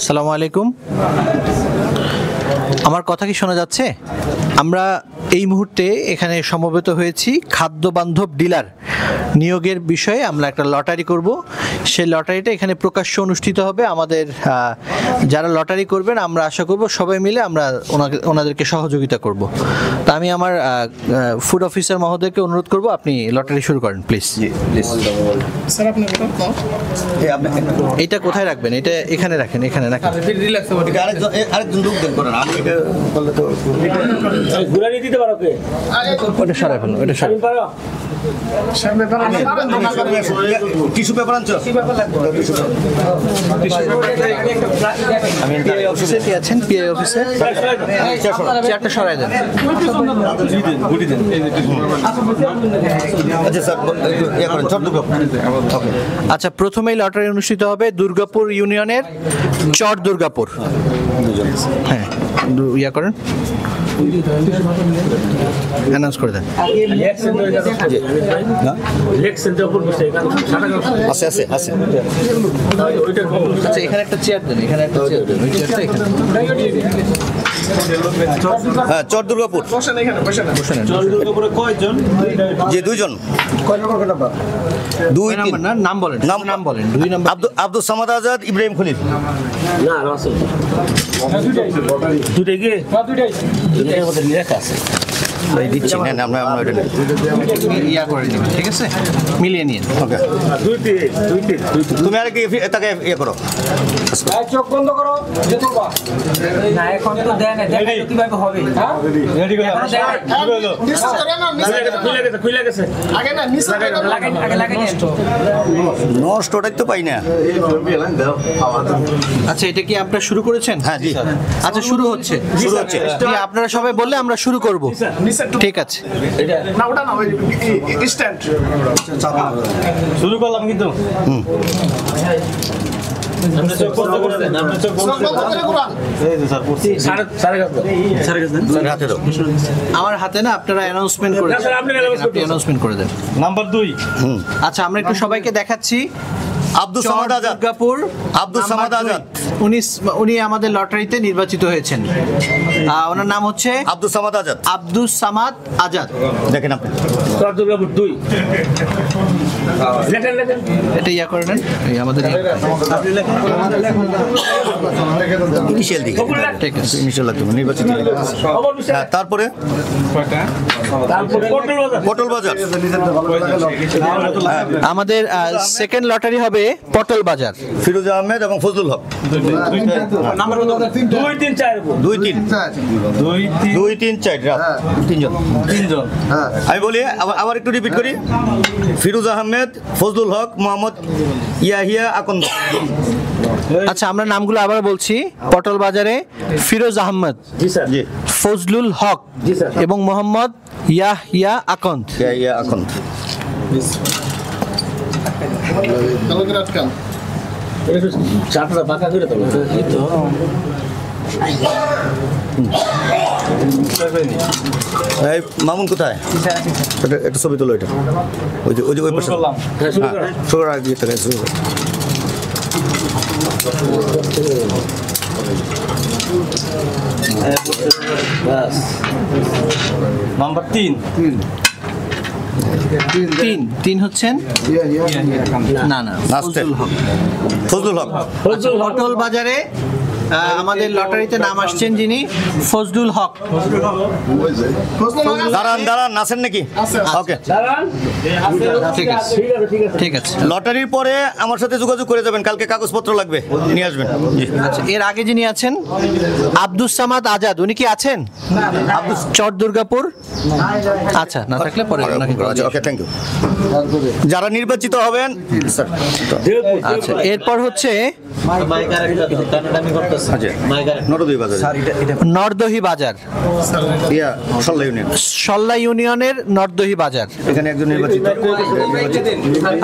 আসসালামু আলাইকুম। আমার কথা কি শোনা যাচ্ছে? আমরা এই মুহূর্তে এখানে সমবেত হয়েছি খাদ্য বান্ধব ডিলার নিয়োগের বিষয়ে। আমরা একটা লটারি করব, সেই লটারিটা এখানে প্রকাশ্য অনুষ্ঠিত হবে। আমাদের যারা লটারি করবেন আমরা আশা করব সবাই মিলে আমরা ওনাদেরকে সহযোগিতা করব। তা আমি আমার ফুড অফিসার মহোদয়কে অনুরোধ করব, আপনি লটারি শুরু করেন প্লিজ। স্যার আপনি এইটা কোথায় রাখবেন? এটা এখানে রাখেন, এখানে রাখেন। আরেকজন লোক দেন করেন আমি এটা বললে তো ঘুরানি দিতে পারো কে? ওটা সরাই ফেলুন, ওটা সরাই। টিস্যু পেপার আনছো? আমি পিআই অফিসে কি আছেন? পিআই অফিসে চেয়ারটা সরাই দেন। আচ্ছা স্যার ইয়ে করেন চট দুর্গাপুর। আচ্ছা, প্রথমেই লটারি অনুষ্ঠিত হবে দুর্গাপুর ইউনিয়নের চর দুর্গাপুর। হ্যাঁ, ইয়া করেন, অ্যানাউন্স করে দেন। আছে আছে আছে। আচ্ছা, এখানে একটা চেয়ার দেন, এখানে একটা চেয়ার দেন, ওই চেয়ারটা এখানে। হ্যাঁ চট দুর্গাপুর। যে দুইজন দুই দুই নাম্বার না, নাম বলেন, নাম বলেন। দুই নাম্বার আব্দুল সামাদ আজাদ, ইব্রাহিম খলিল। না রাসেল দুটাই কি? দুটাই আমাদের লেখা আছে। দিচ্ছি না আমরা ওইটা ইয়া করে দিন, ঠিক আছে? মিলিয়ে নিন। ওকে তুমি আর কি তাকে ইয়ে করো। চোখ বন্ধ করো। না এখন তো দেন না, দেখাই কিভাবে হবে। রেডি করে খুলে গেছে আগে না নিচে লাগে নষ্ট ওটাই তো পাই না। আচ্ছা, এটা কি আপনারা শুরু করেছেন? হ্যাঁ জি। আচ্ছা, শুরু হচ্ছে। আপনারা সবাই বললে আমরা শুরু করব। ঠিক আছে, না ওটা না ওই স্ট্যান্ড শুরু করলাম কিন্তু আমার হাতে না, আপনারা অ্যানাউন্সমেন্ট করে দেন। আপনি অ্যানাউন্সমেন্ট করে দেন। নাম্বার 2। আচ্ছা, আমরা একটু সবাইকে দেখাচ্ছি। আব্দুল সামাদ আজাদ, দুর্গাপুর আব্দুল সামাদ আজাদ। উনি আমাদের লটারিতে নির্বাচিত হয়েছেন। ওনার নাম হচ্ছে আব্দুল সামাদ আজাদ। আব্দুস সামাদ আজাদ। দেখেন আপনি দুর্গাপুর 2 লেখেন এটা ইয়া করে নেন, এই আমাদের ইনিশিয়াল দিকে। ঠিক আছে। ইনিশিয়াল লাগবে নির্বাচিত। হ্যাঁ, তারপরে পটল বাজার। আমাদের সেকেন্ড লটারি হবে পটল বাজার। ফিরোজ আহমেদ এবং ফজলুল হক। 2 3 4 2 3 4 রাত তিনজন। আমি বলি আবার একটু রিপিট করি। ফিরোজ আহমেদ, ফজলুল হক, মোহাম্মদ ইয়াহিয়া আকন্দ। আচ্ছা, আমরা নামগুলো আবার বলছি। পটল বাজারে ফিরোজ আহমেদ, জি স্যার, জি ফজলুল হক জি স্যার, এবং মোহাম্মদ ইয়াহিয়া আকন্দ। ইয়াহিয়া আকন্দ। চারটা বাঁকা করে তো এই তো এই মামুন কোথায়? একটা ছবি তোলো। এটা ওই পাশে। হ্যাঁ শুরু করো। শুরু করার আগে থেকে শুরু করো। বাস নাম্বার 3 তিন হচ্ছেন না না, লাস্টে ফজলুল হক। ফজলুল হক। পটল বাজারে আমাদের লটারিতে নাম আসছেন যিনি, ফজলুল হক। দাঁড়ান নাচেন নাকি? ওকে, ঠিক আছে, ঠিক আছে। লটারির পরে আমার সাথে যোগাযোগ করে যাবেন। কালকে কাগজপত্র লাগবে, নিয়ে আসবেন। জি। আচ্ছা, এর আগে যিনি আছেন আব্দুস সামাদ আজাদ, উনি কি আছেন? চর দুর্গাপুর। আচ্ছা, না থাকলে পরে ওনাকে কল দিন। ওকে, থ্যাংক ইউ। যারা নির্বাচিত হবেন স্যার। আচ্ছা, এরপর হচ্ছে আচ্ছা নরদই বাজার নরদহি বাজার, ইয়া সল্লা ইউনিয়ন। সল্লা ইউনিয়নের নরদহি বাজার। এখানে একজন নির্বাচিত।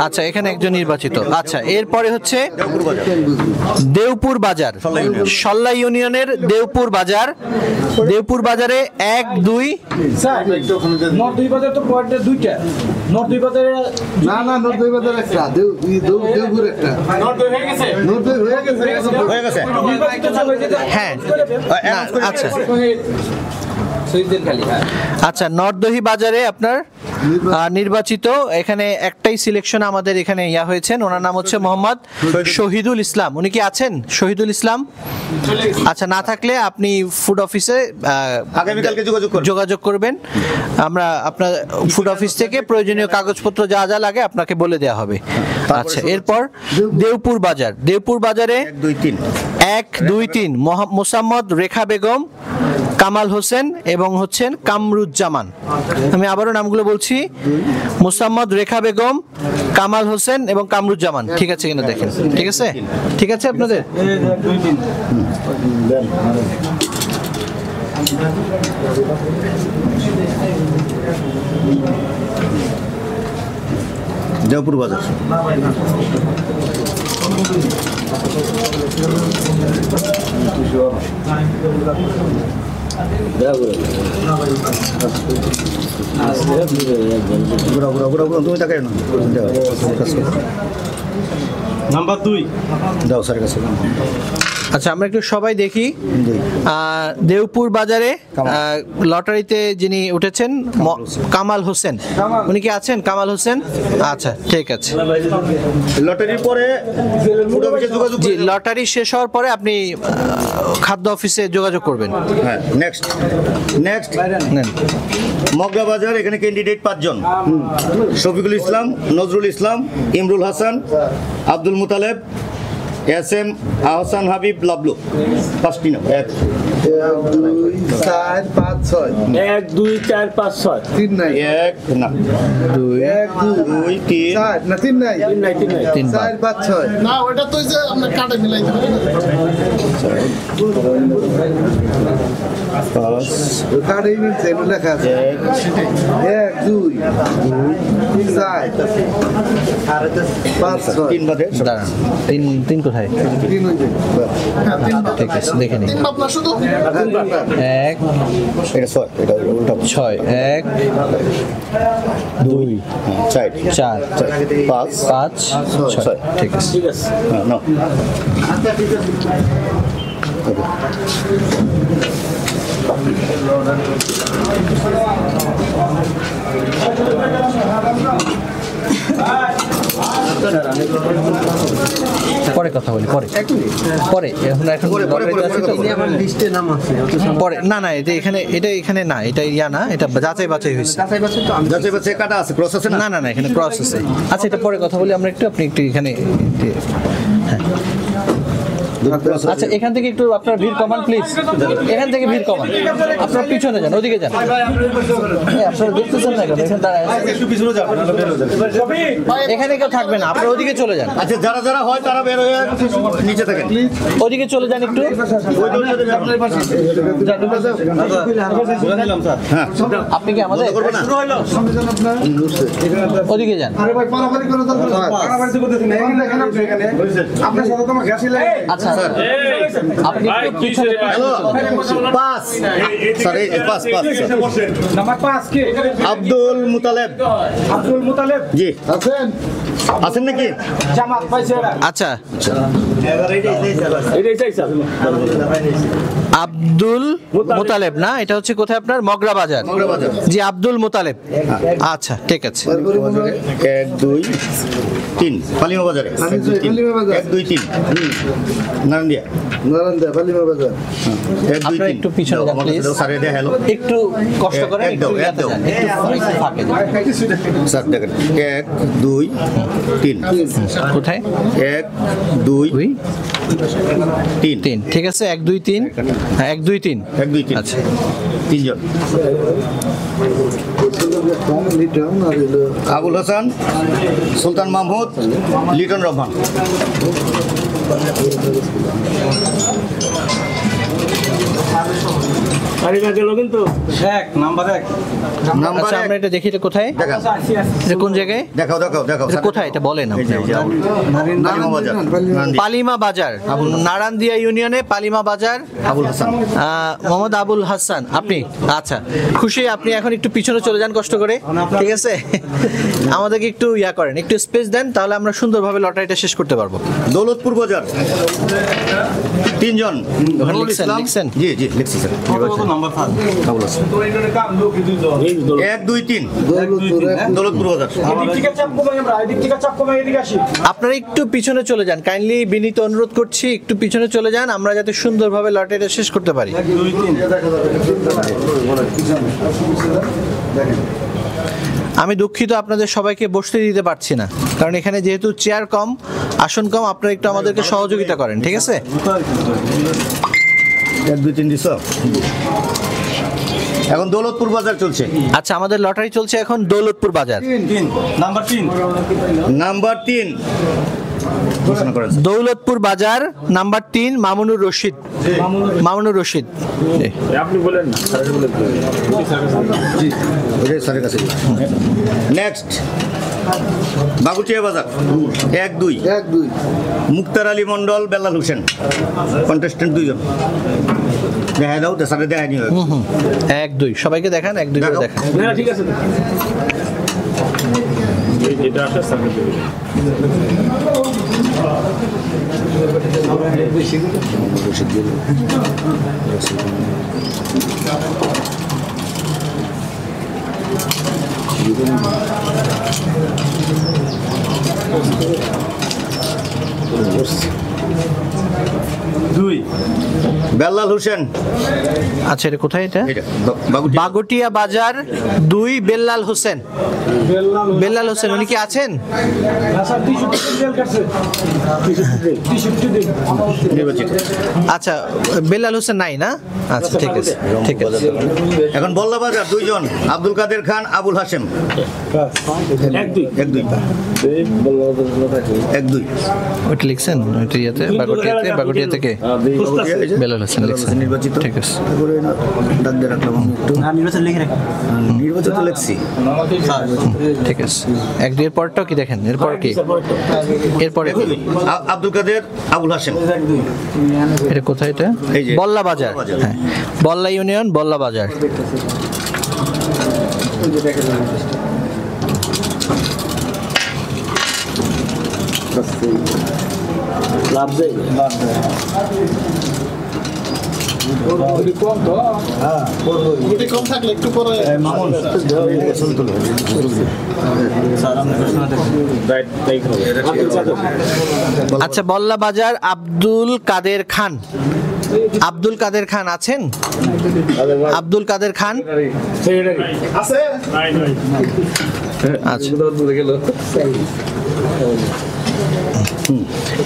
আচ্ছা, এখানে একজন নির্বাচিত। আচ্ছা, এরপরে হচ্ছে দেওপুর বাজার। দেওপুর বাজার, সল্লা ইউনিয়ন। সল্লা ইউনিয়নের দেওপুর বাজার। দেওপুর বাজারে 1, 2 নর্থ দুই বাজার তো পয়েন্টে দুইটা। নর্থ দুই বাজারে না নর্থ বাজার একটা দেওপুর একটা নর্থ হয়ে গেছে হয়ে গেছে। হ্যাঁ, আচ্ছা আচ্ছা, নরদহি বাজারে আপনার নির্বাচিত এখানে একটাই সিলেকশন আমাদের এখানে ইয়া হয়েছেন, ওনার নাম হচ্ছে মোহাম্মদ শহীদুল ইসলাম। উনি কি আছেন শহীদুল ইসলাম? আচ্ছা, না থাকলে আপনি ফুড অফিসে আগামীকালকে যোগাযোগ করবেন। আমরা আপনার ফুড অফিস থেকে প্রয়োজনীয় কাগজপত্র যা যা লাগে আপনাকে বলে দেওয়া হবে। আচ্ছা, এরপর দেওপুর বাজার। দেওপুর বাজারে 1, 2, 3 মোসাম্মদ রেখা বেগম, কামাল হোসেন এবং হচ্ছেন কামরুজ্জামান। আমি আবারও নামগুলো বলছি, মোসাম্মদ রেখা বেগম, কামাল হোসেন এবং কামরুজ্জামান। ঠিক আছে কিনা দেখেন। ঠিক আছে, ঠিক আছে আপনাদের। দেওপুর বাজার। তুমি তাকে নাম্বার 2 দাও স্যারের কাছে। আচ্ছা, আমরা একটু সবাই দেখি। দেওপুর বাজারে লটারিতে যিনি উঠেছেন কামাল হোসেন, উনি কি আছেন? কামাল হোসেন, আচ্ছা ঠিক আছে। লটারির পরে ফুড অফিসে যোগাযোগ। জি, লটারি শেষ হওয়ার পরে আপনি খাদ্য অফিসে যোগাযোগ করবেন। হ্যাঁ, নেক্সট মগরা বাজার। এখানে ক্যান্ডিডেট 5 জন: শফিকুল ইসলাম, নজরুল ইসলাম, ইমরুল হাসান, আব্দুল মুতালেব, এস.এম. আহসান হাবিব, লাবলু। 5টি নাম। 1, 2, 4, 5, 6 1, 2, 4, 5, 6 3 নাই 1 না 1, 2, 2 3 4 না 3 নাই 3 4, 5, 6 না ওটা তো যে আমরা কাটে মিলাই দেব 5 কার্ডে মিলছে এগুলো লেখা আছে 1, 2, 4 5, 6 3 বাদে দাঁড়ান, তিন কোথায়? 3 হইছে ঠিক আছে, দেখে নিন। 3 বাপ না শুধু 1, এটা 6, এটা উল্টা 6, 1, 2, 4 4, 5 5, 6। ঠিক আছে। হ্যাঁ না পরে কথা বলি, পরে এখন পরে না না, এটা এখানে না, এটা ইয়া না, এটা যাচাই বাছাই হয়েছে। যাচাই বাছাই কাটা আছে, প্রসেসে না না না, এখানে প্রসেসে। আচ্ছা, এটা পরে কথা বলি আমরা একটু, আপনি একটু এখানে। হ্যাঁ, আচ্ছা, এখান থেকে একটু আপনার ভিড় কমান প্লিজ। এখান থেকে ভিড় কমান, আপনার পিছনে যান, ওদিকে যান। আপনারা দেখতেছেন না কেন? এখানে দাঁড়ায় এখানে কেউ থাকবে না, আপনারা ওদিকে চলে যান। আচ্ছা, যারা যারা হয় তারা বের হয়ে নিচে থাকেন। ওদিকে চলে যান একটু। হ্যাঁ, আপনি কি আমাদের করবে না? ওদিকে যান। আরে ভাই পারাপারি করে দরকার পারাপারি করতেছেন না এই দেখেন আপনি এখানে আপনার সাথে তো আমার গ্যাসই লাগে। আচ্ছা, আপনি একটু পিছনে হ্যালো, পাস স্যার, এই পাস নাম্বার 5 কে? আব্দুল মুতালেব। আব্দুল মুতালেব জি, আছেন আছেন নাকি? জামাত পাইছে এরা। আচ্ছা, এটাই চাইছে। আব্দুল মুতালেব না, এটা হচ্ছে কোথায় আপনার? মগরা বাজার। মগরা বাজার। জি, আব্দুল মুতালেব। আচ্ছা, ঠিক আছে। 1 2 3 পালিমা বাজারে। 1 2 3 নারায়ণদিয়া। নারায়ণদা পালিমা বাজার 1 2 আপনারা 3 একটু পিছনে যান প্লিজ। স্যার দে হ্যালো একটু কষ্ট করে একটু ইয়াতে যান, একটু ফাঁকে যান। স্যার দেখেন 1 2 3 কোথায়? 1 2 3 3। ঠিক আছে, 1 2 3। হ্যাঁ, 1 2 3। 1 2 3 আচ্ছা, 3 জন। লিটন আর হলো আবুল হাসান, সুলতান মাহমুদ, লিটন রহমান। নাম্বার আচ্ছা আমরা এটা দেখি, এটা কোথায়, দেখান, এটা কোন জায়গায়, দেখাও দেখাও দেখাও এটা কোথায় এটা বলেন এই আপনি যে, এই যে, পালিমা বাজার, নান্দি, পালিমা বাজার, নারান্দিয়া ইউনিয়নে পালিমা বাজার। আবুল হাসান। মোহাম্মদ আবুল হাসান, আপনি আচ্ছা খুশি, আপনি এখন একটু পিছনে চলে যান কষ্ট করে, ঠিক আছে? আমাদেরকে একটু ইয়া করেন, একটু স্পেস দেন, তাহলে আমরা সুন্দরভাবে লটারিটা শেষ করতে পারবো। দৌলতপুর বাজার 3 জন। ওখানে নুরুল লিখছেন, ইসলাম। লিখছেন? জি জি লিখছি স্যার। আবুল হাসান। 1 2 3 দৌলতপুর বাজার। এদিক থেকে চাপ কমাই আমরা, এদিক থেকে চাপ কমাই এদিকে আসি। আপনারা একটু পিছনে চলে যান, কাইন্ডলি বিনীত অনুরোধ করছি, একটু পিছনে চলে যান, আমরা যাতে সুন্দরভাবে লটারিটা শেষ করতে পারি। আমি দুঃখিত, আপনাদের সবাইকে বসতে দিতে পারছি না, কারণ এখানে যেহেতু চেয়ার কম, আসন কম, আপনারা একটু আমাদেরকে সহযোগিতা করেন, ঠিক আছে? 1 2 3 দিছো। এখন দৌলতপুর বাজার চলছে। আচ্ছা আমাদের লটারি চলছে এখন দৌলতপুর বাজার, নাম্বার 3 ঘোষণা করেন। দৌলতপুর বাজার নাম্বার 3 মামুনুর রশিদ। মামুনুর রশিদ জি। জি ওই স্যারের কাছে। নেক্সট বাগুটিয়া বাজার 1 2 মুক্তার আলী মন্ডল, বেলাল হোসেন, কন্টেস্টেন্ট 2 জন। দেখা দাও তো স্যারে দেখায়নি। 1 2 সবাইকে দেখান, 1 2 করে দেখাও। দেখান। ঠিক আছে। এটা আসলে সার্কিট। 2 বেলাল হোসেন। আচ্ছা এটা কোথায়, এটা এটা বাগুটিয়া। বাগটিয়া বাজার 2 বেল্লাল হোসেন। বেল্লাল হোসেন উনি কি আছেন? স্যার 300 জেল কাটছে। 300 দিন। নির্বাচিত। আচ্ছা বেল্লাল হোসেন নাই না? আচ্ছা ঠিক আছে, ঠিক আছে। এখন বল্লা বাজার 2 জন, আব্দুল কাদের খান, আবুল হাশেম। 1 2 1 2 1 2 ওইটা লিখছেন, ওইটা ইয়াতে বাগটিয়াতে, বাগটিয়া থেকে বেল্লাল হোসেন লিখছেন, নির্বাচিত। ঠিক আছে। তারপরে ডাক দিয়ে রাখলাম আমি একটু। নির্বাচন লিখে রাখি। নির্বাচিত লিখছি। ঠিক আছে। 1 2 এর পরটাও কি দেখেন, এরপর কি, এরপরে কি? আব্দুল কাদের, আবুল হাশেম। এটা কোথায়, এটা এই যে বল্লা বাজার। বাজার। হ্যাঁ বল্লা ইউনিয়ন বল্লা বাজার। গুটি কম থাকলে একটু পরে মামুন ছবি তুলো। আচ্ছা বল্লা বাজার আব্দুল কাদের খান। আব্দুল কাদের খান আছেন? আব্দুল কাদের খান আছে। আচ্ছা।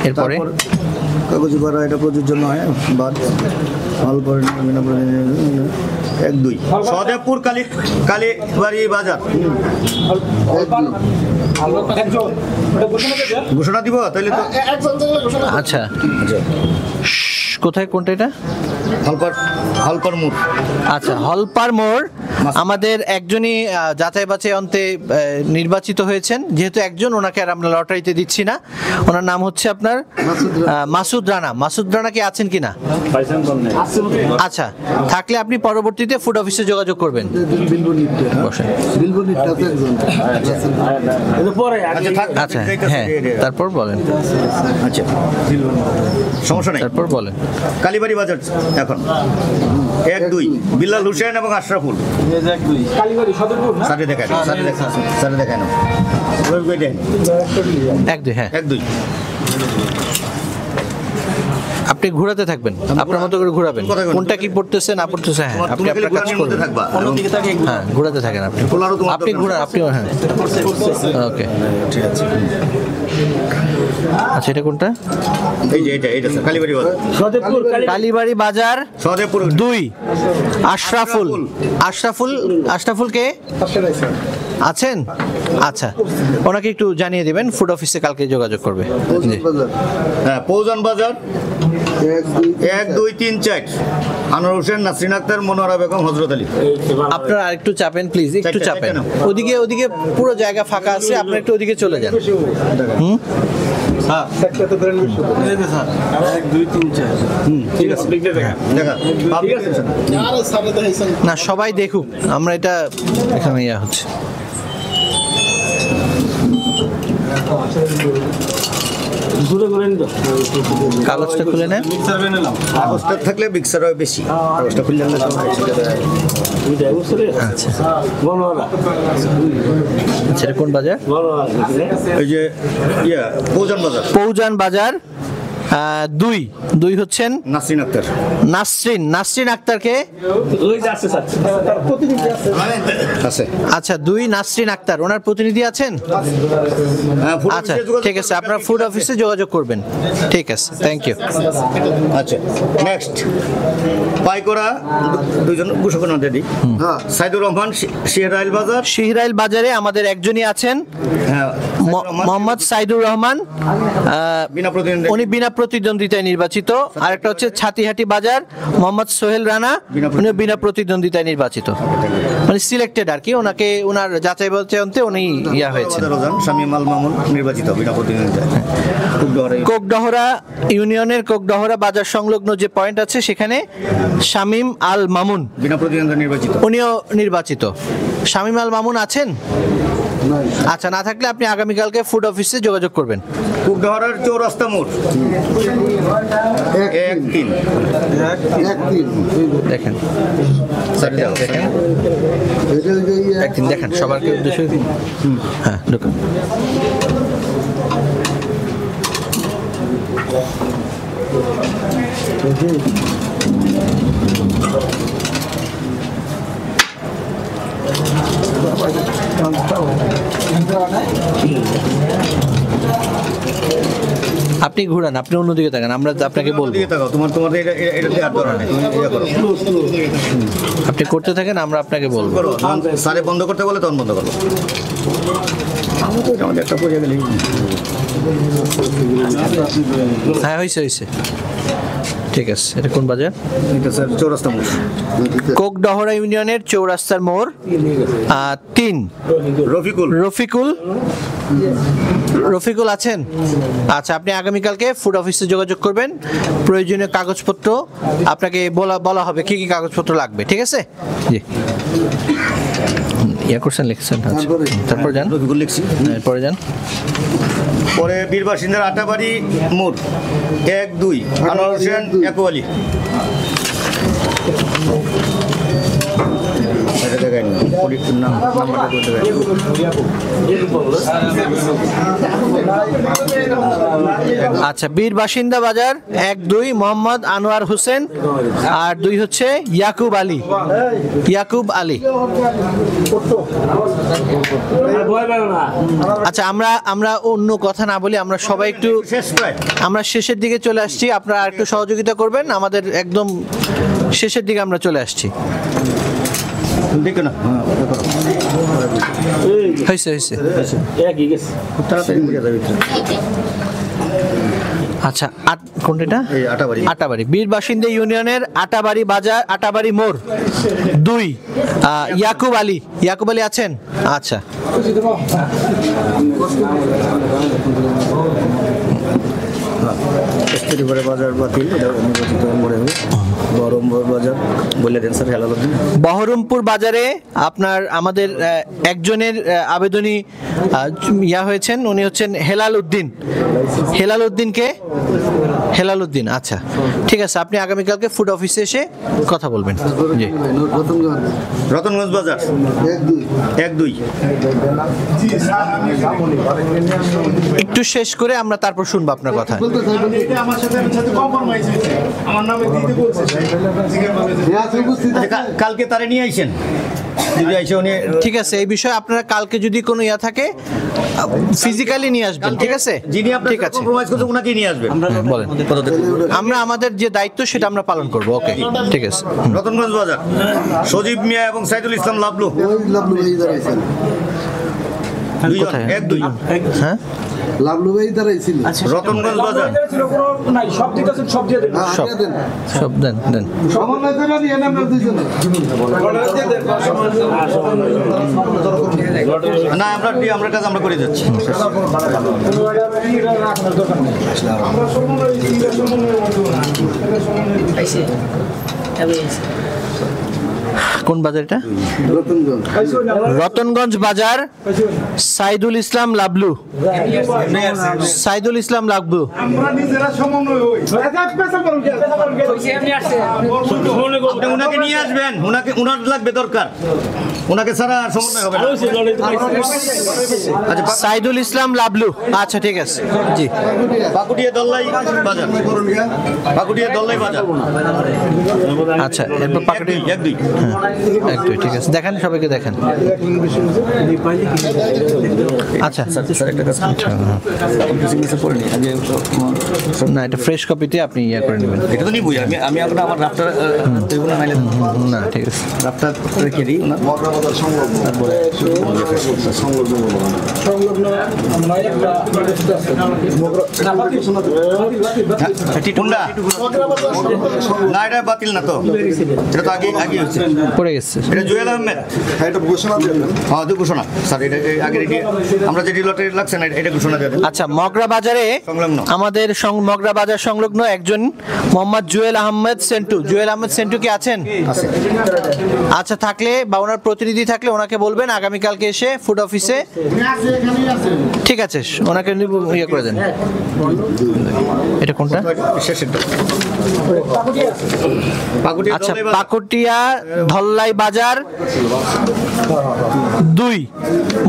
এরপরে কাগজি পাড়া, এটা প্রযোজ্য নয়। বাদ অল্প 1 2 সদেবপুর কালীবাড়ি বাজার। একজন এটা ঘোষণা করে দেন। ঘোষণা দিব তাহলে তো। একজন থাকলে ঘোষণা করো। আচ্ছা কোথায়, কোনটা এটা? হলপার মোড়। আচ্ছা হলপার মোড়। আমাদের একজনই যাচাই বাছাই অন্তে নির্বাচিত হয়েছেন, যেহেতু একজন, ওনাকে আর আমরা লটারিতে দিচ্ছি না। ওনার নাম হচ্ছে আপনার মাসুদ রানা। মাসুদ রানা কি আছেন কিনা? আচ্ছা থাকলে আপনি পরবর্তীতে ফুড অফিসে যোগাযোগ করবেন। বসেন। আচ্ছা থাক। আচ্ছা হ্যাঁ তারপর বলেন, আচ্ছা সমস্যা নেই। তারপর বলেন। কালীবাড়ি বাজার এখন 1 2 বিল্লাল হোসেন এবং আশরাফুল। কালীবাড়ি সদরপুর না? সাথে দেখায়, সাথে দেখায় না। 1 2 হ্যাঁ 1 2 আপনি ঘোরাতে থাকবেন, আপনার মতো করে ঘোরাবেন, কোনটা কি পড়তেছে না পড়তেছে। হ্যাঁ আপনি আপনার কাজ করবেন। হ্যাঁ ঘোরাতে থাকেন আপনি, আপনি ঘোরান, আপনি হ্যাঁ ওকে ঠিক আছে। আচ্ছা এটা কোনটা? এই যে এটা স্যার কালীবাড়ি বাজার। সদরপুর কালীবাড়ি বাজার সদেবপুর 2 আশরাফুল। আশরাফুল কে আছেন? আচ্ছা ওনাকে একটু জানিয়ে দিবেন, ফুড অফিসে কালকে যোগাযোগ করবে। জি হ্যাঁ পৌজান বাজার 1 2 3 4 আনোয়ার হোসেন, নাসরিন আক্তার, মনোয়ারা বেগম, হযরত আলী। আপনারা আরেকটু চাপেন প্লিজ, একটু চারটে, চাপেন। চারটে ওদিকে ওদিকে পুরো জায়গা ফাঁকা আছে, আপনারা একটু ওদিকে চলে যান। দেখা আরে সামনে দেখাইছেন না, সবাই দেখুক, আমরা এটা এখানে ইয়া হচ্ছে। কাগজটা খুলে নেন। কাগজটা থাকলে মিক্সার হয় বেশি, কাগজটা খুললে না সব আচ্ছা আচ্ছা, এটা কোন বাজার? এই যে পৌজান বাজার। পৌজান বাজার। দুই দুই হচ্ছেন নাসরিন আক্তার। নাসরিন আক্তারকে আছে। আচ্ছা, দুই নাসরিন আক্তার, ওনার প্রতিনিধি আছেন? হ্যাঁ, ফুড আচ্ছা অফিসে যোগাযোগ ঠিক আছে, আপনার ফুড অফিসে যোগাযোগ করবেন। ঠিক আছে, থ্যাংক ইউ। আচ্ছা, নেক্সট পাইকরা দুইজন ঘোষণা রেডি। সাইদুর রহমান, শিহরাইল বাজার। শিহরাইল বাজারে আমাদের একজনই আছেন, হ্যাঁ, মোহাম্মদ সাইদুর রহমান। বিনা প্রতিদ্বন্দ্বী। উনি বিনা প্রতিদ্বন্দ্বিতায় নির্বাচিত। আরেকটা হচ্ছে ছাতিহাটি বাজার, মোহাম্মদ সোহেল রানা, উনি বিনা প্রতিদ্বন্দ্বিতায় নির্বাচিত, মানে সিলেক্টেড আর কি। ওনাকে ওনার যাচাই বাছাই অন্তে উনি ইয়া হয়েছে। শামীম আল মামুন নির্বাচিত বিনা প্রতিদ্বন্দ্বিতায়। কোকডহরা ইউনিয়নের কোকডহরা বাজার সংলগ্ন যে পয়েন্ট আছে সেখানে শামীম আল মামুন বিনা প্রতিদ্বন্দ্বিতায় নির্বাচিত। উনিও নির্বাচিত। শামীম আল মামুন আছেন? আচ্ছা, না থাকলে আপনি আগামীকালকে ফুড অফিসে যোগাযোগ করবেন। কুকডহরার চৌরাস্তা মোড় 1 3 দেখেন দেখেন একদিন দেখেন সবারকে উদ্দেশ্য। হ্যাঁ, ঢুকুন। আপনি ঘুরান, আপনি অন্যদিকে তাকান, আমরা আপনাকে বলবো। দিকে তাকাও, তোমার এটা দেওয়ার দরকার নেই, তুমি ইয়া করো আপনি করতে থাকেন, আমরা আপনাকে বলবো। করো। সারে বন্ধ করতে বলে তখন বন্ধ করো। আমাদের একটা পড়ে গেলে হ্যাঁ, হয়েছে হয়েছে, ঠিক আছে। এটা কোন বাজার? এটা স্যার চৌরাস্তা মোড়। কোকডহরা ইউনিয়নের চৌরাস্তার মোড় 3। রফিকুল আছেন? আচ্ছা, আপনি আগামীকালকে ফুড অফিসে যোগাযোগ করবেন। প্রয়োজনীয় কাগজপত্র আপনাকে বলা হবে কি কি কাগজপত্র লাগবে, ঠিক আছে? জি, ইয়া করছেন, লিখছেন। আচ্ছা, তারপর যান। রফিকুল লিখছি। পরে যান। পরে বীর বাসিন্দার আটাবাড়ি মোড় 1 2 আনোয়ার হোসেন, একোয়ালি। আচ্ছা, বীর বাসিন্দা বাজার 1 2 মোহাম্মদ আনোয়ার হোসেন, আর 2 হচ্ছে ইয়াকুব আলী। আচ্ছা, আমরা অন্য কথা না বলি, আমরা সবাই একটু আমরা শেষের দিকে চলে আসছি। আপনারা একটু সহযোগিতা করবেন, আমাদের একদম শেষের দিকে আমরা চলে আসছি। দেখো না, হয়েছে খুব তাড়াতাড়ি বুঝে যাবে। আচ্ছা, কোনটা? আটাবাড়ি বীর বাসিন্দা ইউনিয়নের আটাবাড়ি বাজার, আটাবাড়ি মোড় 2। ইয়াকুব আলী আছেন? আচ্ছা, বাজার বাতিল, বহরমপুর বাজার বলে দেন স্যার। বহরমপুর বাজারে আপনার আমাদের একজনের আবেদনী ইয়া হয়েছেন, উনি হচ্ছেন হেলাল উদ্দিন। আচ্ছা, ঠিক আছে, আপনি আগামীকালকে ফুড অফিসে এসে কথা বলবেন। জি, রতনগঞ্জ বাজার 1 2 একটু শেষ করে আমরা তারপর শুনবো আপনার কথা। কালকে তারে নিয়ে আইছেন, ঠিক আছে, এই বিষয়ে আপনারা কালকে যদি কোনো ইয়া থাকে ফিজিক্যালি নিয়ে আসবেন, ঠিক আছে? যিনি আপনার ঠিক আছে, কম্প্রোমাইজ করতে ওনাকে নিয়ে আসবেন। বলেন। আমরা আমাদের যে দায়িত্ব সেটা আমরা পালন করব। ওকে, ঠিক আছে। রতনগঞ্জ বাজার সজীব মিয়া এবং সাইদুল ইসলাম লাবলু। দুইজন, কোথায়? এক দুইজন। হ্যাঁ লাভলু ভাই দ্বারাই ছিল রতনগঞ্জ বাজার। ছিল কোনো নাই, সব দিতেছেন, সব দিয়ে দেন। সব সব দেন দেন। সমন্বয় করে নিয়ে নেন আমরা দুইজনে না আমরা কাজ আমরা করে যাচ্ছি। কোন বাজার এটা? রতনগঞ্জ বাজার। সাইদুল ইসলাম লাবলু, সাইদুল ইসলাম লাবলু। আমরা নিজেরা সমন্বয় হই আপনি উনাকে নিয়ে আসবেন, উনার লাগবে দরকার, উনাকে ছাড়া আর সমন্বয় হবে না। আচ্ছা, সাইদুল ইসলাম লাবলু, আচ্ছা ঠিক আছে জি। পাকুটিয়া দল্লাই বাজার, পাকুটিয়া দল্লাই বাজার। আচ্ছা এরপর পাকড়ি এক দুই। এক দুই ঠিক আছে, দেখান সবাইকে দেখান। আচ্ছা না এটা ফ্রেশ কপিতে আপনি ইয়া করে নেবেন। এটা তো নিবই, আমি এখন আমার রাফটার নাইলে না ঠিক আছে রাফটার রেখে দিই ওনার। তারপরে টিটুন্ডা না, এটা বাতিল না তো, এটা তো আগে আগে হচ্ছে। পড়ে গেছে। এটা জুয়েল আহমেদ, এটা ঘোষণা দেন হ্যাঁ তো ঘোষণা স্যার, এটা আগে আমরা যে ডিলটে লাগছে না এটা ঘোষণা দিয়ে দেন। আচ্ছা মগরা বাজারে সংলগ্ন। আমাদের মগরা বাজার সংলগ্ন একজন মোহাম্মদ জুয়েল আহমেদ সেন্টু। জুয়েল আহমেদ সেন্টু কি আছেন? আছে। আচ্ছা থাকলে বা ওনার প্রতিনিধি থাকলে ওনাকে বলবেন আগামীকালকে এসে ফুড অফিসে। ঠিক আছে ওনাকে ইয়ে করে দেন। এটা কোনটা? শেষেরটা পাকুটিয়া আচ্ছা দল্লাই বাজার। পাকুটিয়া ধল্লাই বাজার 2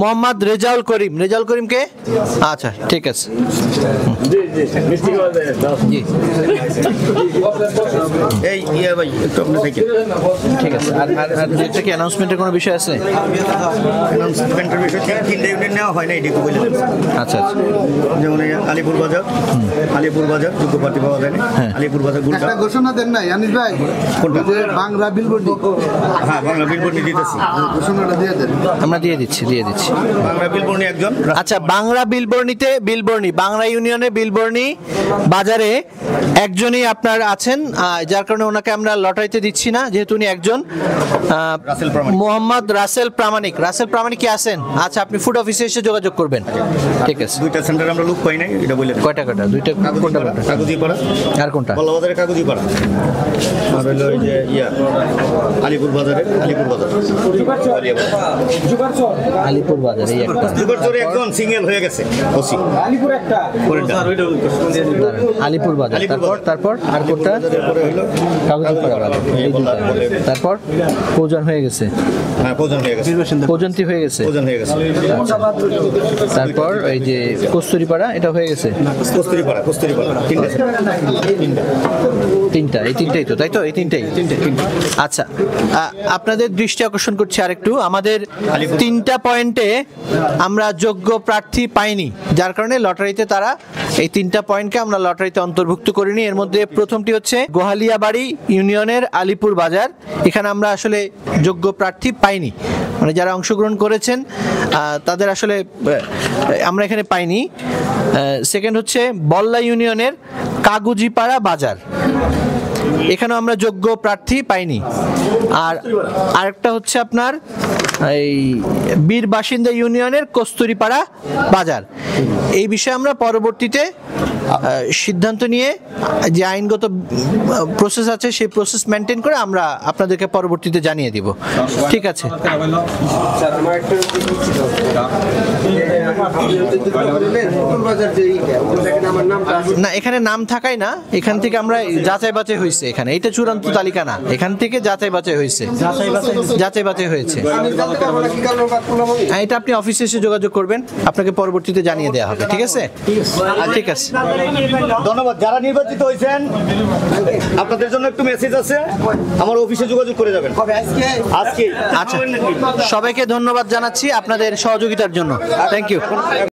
মোহাম্মদ রেজাউল করিম। রেজাউল করিম কে? আচ্ছা ঠিক আছে জি এই ইয়া ভাই একটু আপনি থেকে ঠিক আছে। আর আর যেটা কি অ্যানাউন্সমেন্টের কোনো বিষয় আছে? অ্যানাউন্সমেন্টের বিষয় তিনটে ইউনিট নেওয়া হয় না, এদিকে বলে দেন। আচ্ছা আচ্ছা যেমন এই আলিপুর বাজার, আলিপুর বাজার যোগ্য প্রার্থী পাওয়া যায় না, হ্যাঁ। আলিপুর বাজার গুলশান। একটা ঘোষণা দেন নাই আনিস ভাই কোনটা? যে বাংলা বিলবোর্ড হ্যাঁ বাংলা বিলবর্ণী দিতেছি, ঘোষণাটা দিয়ে দেন আমরা দিয়ে দিচ্ছি বাংলা বিলবর্ণী একজন। আচ্ছা বাংলা বিলবর্ণীতে বিলবর্ণী বাংলা ইউনিয়নে বিলবর্ণী বাজারে একজনই আপনার আছেন, যার কারণে ওনাকে আমরা লটারিতে দিচ্ছি না যেহেতু উনি একজন রাসেল প্রামাণিক। মোহাম্মদ রাসেল প্রামাণিক। রাসেল প্রামাণিক কি আছেন? আচ্ছা আপনি ফুড অফিসে এসে যোগাযোগ করবেন। ঠিক আছে দুইটা সেন্টার আমরা লোক পাই নাই, এটা বলে দেন। কয়টা দুইটা কোনটা কোনটা? কাগজিপাড়া আর কোনটা? বল্লবাজারে কাগজিপাড়া, আর হইলো ওই যে ইয়া আলিপুর বাজারে আলিপুর বাজার। আলিপুর বাজার এই একটা। দুর্গাচরে একজন সিঙ্গেল হয়ে গেছে ওসি। আলিপুর একটা আলিপুর বাজার তারপর তারপর আর কোনটা? পরে হইলো কাগজপাড়া বাজার এই দুইটা। তারপর পৌজন হয়ে গেছে, হ্যাঁ প্রয়োজন হয়ে গেছে, পৌজন্তি হয়ে গেছে। প্রয়োজন হয়ে গেছে। তারপর এই যে কস্তুরীপাড়া এটা হয়ে গেছে। কস্তুরীপাড়া তিনটা তিনটা এই তিনটাই তো তাই তো? এই তিনটাই আচ্ছা আপনাদের দৃষ্টি আকর্ষণ করছি আরেকটু, আমাদের 3টা পয়েন্টে আমরা যোগ্য প্রার্থী পাইনি, যার কারণে লটারিতে তারা এই 3টা পয়েন্টকে আমরা লটারিতে অন্তর্ভুক্ত করিনি। এর মধ্যে প্রথমটি হচ্ছে গোহালিয়াবাড়ি ইউনিয়নের আলিপুর বাজার, এখানে আমরা আসলে যোগ্য প্রার্থী পাইনি, মানে যারা অংশগ্রহণ করেছেন তাদের আসলে আমরা এখানে পাইনি। সেকেন্ড হচ্ছে বল্লা ইউনিয়নের কাগুজিপাড়া বাজার, এখানেও আমরা যোগ্য প্রার্থী পাইনি। আর আরেকটা হচ্ছে আপনার এই বীর বাসিন্দা ইউনিয়নের কস্তুরীপাড়া বাজার। এই বিষয়ে আমরা পরবর্তীতে সিদ্ধান্ত নিয়ে যে আইনগত প্রসেস আছে সেই প্রসেস মেনটেন করে আমরা আপনাদেরকে পরবর্তীতে জানিয়ে দিব। ঠিক আছে না এখানে নাম থাকাই না, এখান থেকে আমরা যাচাই বাছাই হয়েছে, এখানে এটা চূড়ান্ত তালিকা না, এখান থেকে যাচাই বাছাই হয়েছে, যাচাই বাছাই হয়েছে। এটা আপনি অফিসে এসে যোগাযোগ করবেন, আপনাকে পরবর্তীতে জানিয়ে দেওয়া হবে। ঠিক আছে ঠিক আছে ধন্যবাদ। যারা নির্বাচিত হয়েছেন আপনাদের জন্য একটু মেসেজ আছে, আমার অফিসে যোগাযোগ করে যাবেন আজকে। আচ্ছা সবাইকে ধন্যবাদ জানাচ্ছি আপনাদের সহযোগিতার জন্য। Thank you.